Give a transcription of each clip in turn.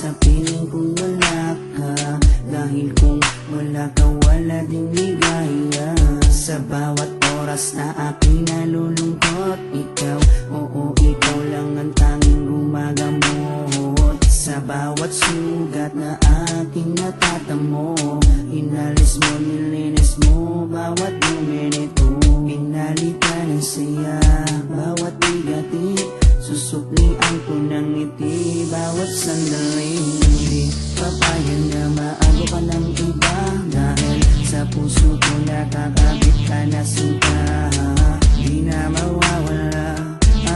sa piling kung wala ka. Dahil kung wala ka, wala ding ligaya. Sa bawat oras na aking nalulungkot, ikaw, oo, ikaw lang ang tanging gumagamot. Sa bawat sugat na aking natatamo, inalis mo, nilinis mo bawat minuto. Pinalitan ng saya bawat bigatin, susuklian ko ng ngiti bawat sandali. Hindi papayag na maago ka ng iba, dahil sa puso ko nakakabit ka na sinta. Di na mawawala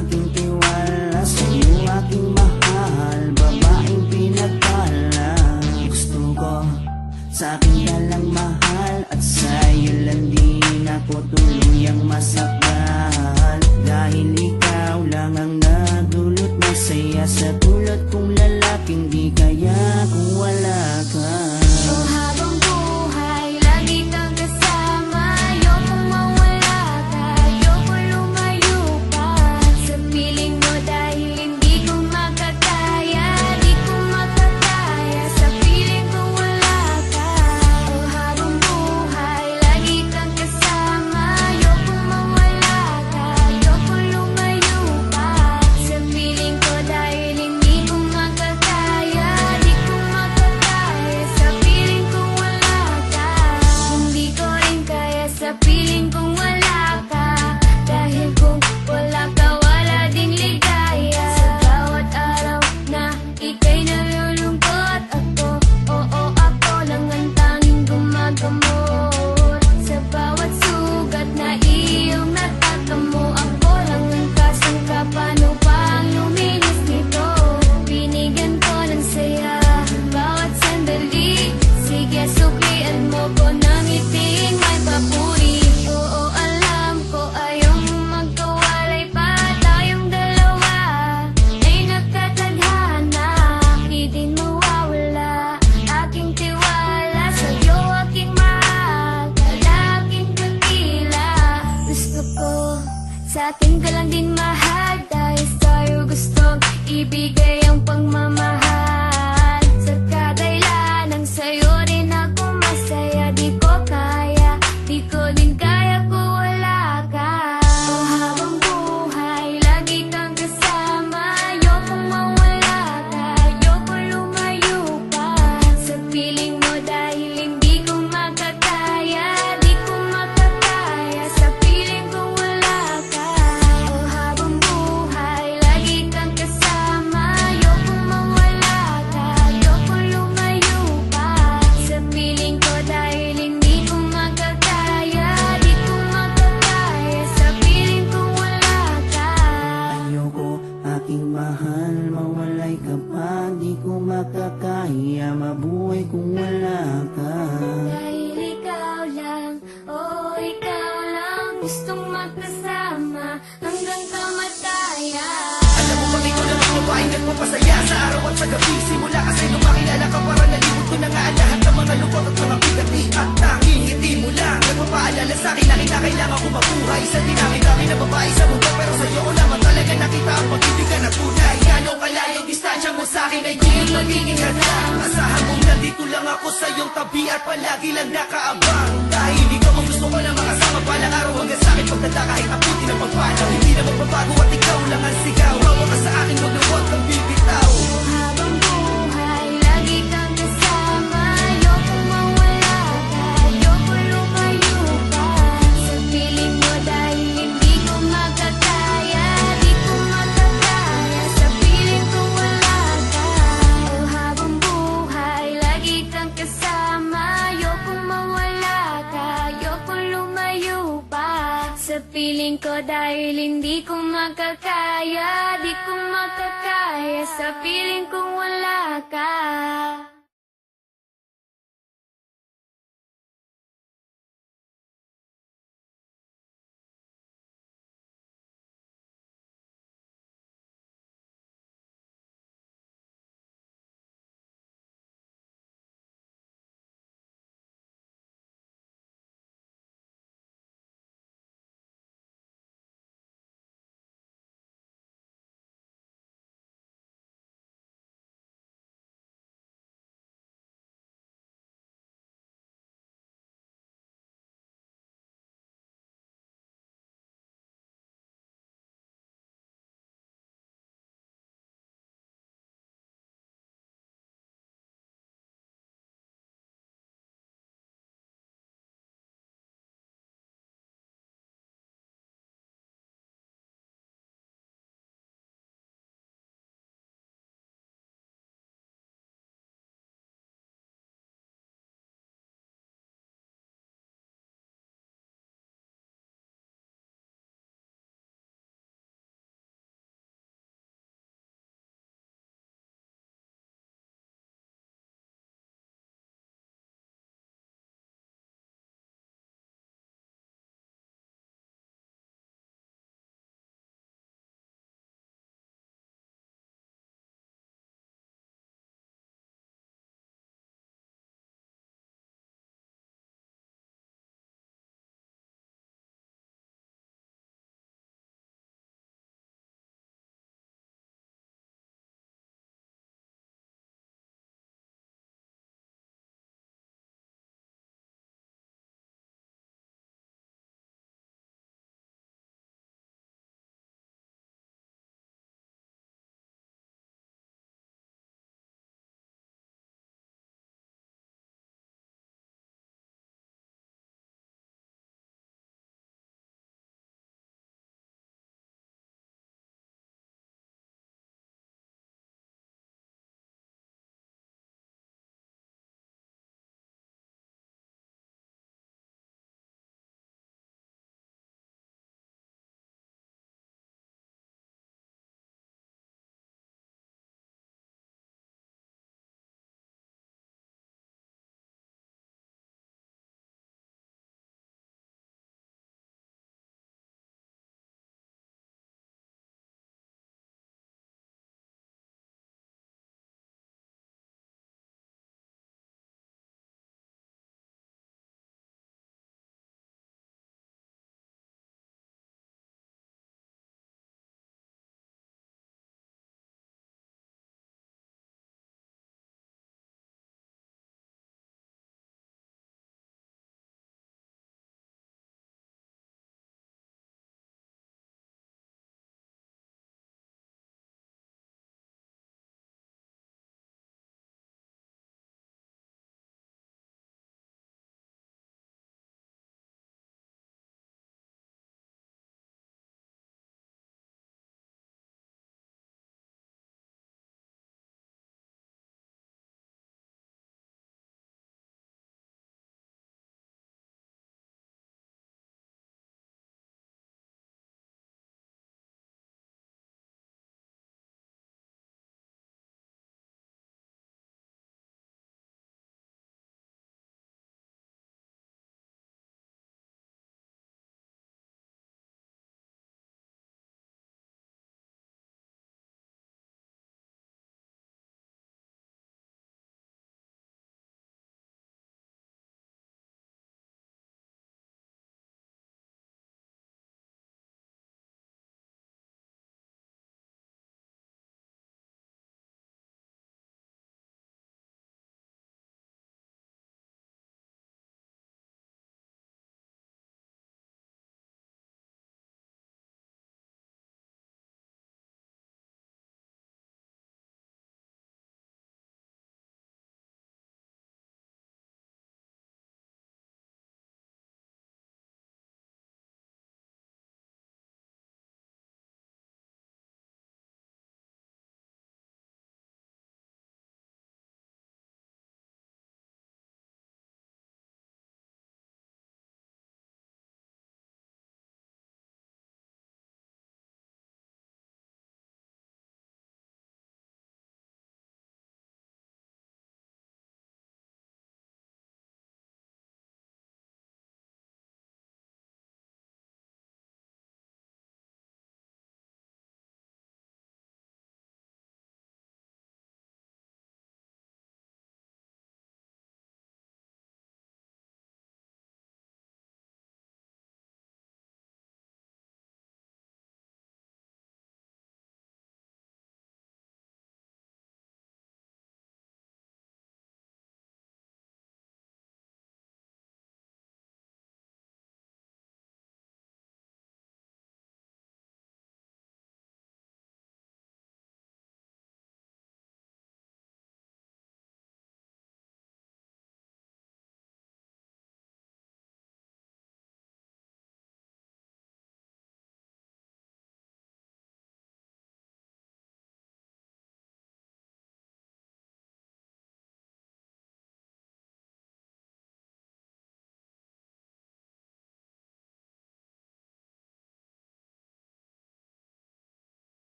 aking tiwala sa'yo, aking mahal, babaeng pinagpala. Gusto ko sa akin ka lang mahal, at sa'yo lang din ako tuluyang masakal. Dahil ikaw lang ang nagdulot ng saya, sa tulad kong lalaking di kaya kung wala ka. Oh, habang buhay, lagi kang kasama. Ayokong mawala ka, ayokong lumayo pa sa piling mo, dahil hindi ko makakaya, di ko makakaya sa piling kung wala ka. Oh, habang buhay, lagi kang kasama. Ayokong mawala ka, ayokong lumayo pa sa piling ko, dahil hindi ko makakaya, di ko makakaya sa piling kung wala ka. Hindi ko rin kaya sa piling kung wala ka, dahil kung wala ka, wala ding ligaya. Sa bawat araw na ika'y nalulungkot, ako, oo, ako lang ang tanging gumagamot. Sa bawat sugat na iyong natatamo, ako lang ang kasangka, paano pang luminis nito. Binigyan ko ng saya bawat sandali, sige suklian mo ko ng iting may papuri. Oo, alam ko ayaw mo magkawalay pa, tayong dalawa ay nagkatadhana. Di din mawawala aking tiwala sa'yo, aking mahal, lalaking dakila. Gusto ko sa akin ka lang din mahal, dahil sa'yo gustong ibigay ang pagmamahal. Sa kadailanang sa'yo rin ako masaya, di ko kaya, di ko din kaya kung wala ka. Oh, habang buhay, lagi kang kasama. Ayokong mawala ka, ayokong lumayo pa sa piling mo, dahil hindi ko makakaya, di ko makakaya sa piling kung wala ka. Oh, habang buhay, lagi kang kasama. Ayokong mawala ka, ayokong lumayo pa sa piling ko, dahil hindi ko makakaya, di ko makakaya sa piling kung wala ka. Ayoko, aking mahal, mawalay ka pa. Di ko makakaya mabuhay kung wala ka. Dahil ikaw lang, oh ikaw lang, gustong magkasama hanggang kamatayan. Alam mo bang ikaw lang ang babaeng nagpapasaya sa araw at sa gabi? Simula kasi nung makilala ka, para nalimot ko na nga ang lahat ng mga lungkot at mga bigati. At tanging ngiti mo lang nagpapaalala sa'kin na kailangan ko mabuhay. Sa dinami-dami na babae sa mundo, pero sa'yo ko naman talaga nakita ang pag-ibig na tunay. Gano'ng kalayong distansya mo sa'kin ay di magiging hadlang. Asahan mong nandito lang ako sa iyong tabi at palagi lang nakaabang. Dahil ikaw ang gusto ko na makasama palang araw hanggang sa'kin pagdada, kahit abuti ng pagpanaw. Hindi na magbabago at ikaw lang ang sigaw. Hawa ka sa akin, huwag na huwag kang bibitaw. Habang buhay, lagi kang kasama. Ayokong mawala ka, ayokong lumayo pa sa piling mo, dahil hindi ko makakaya, di ko makakaya sa piling kung wala ka. Oh, habang buhay, lagi kang kasama. Ayokong mawala ka, ayokong lumayo pa sa piling ko, dahil hindi ko makakaya, di ko makakaya sa piling kung wala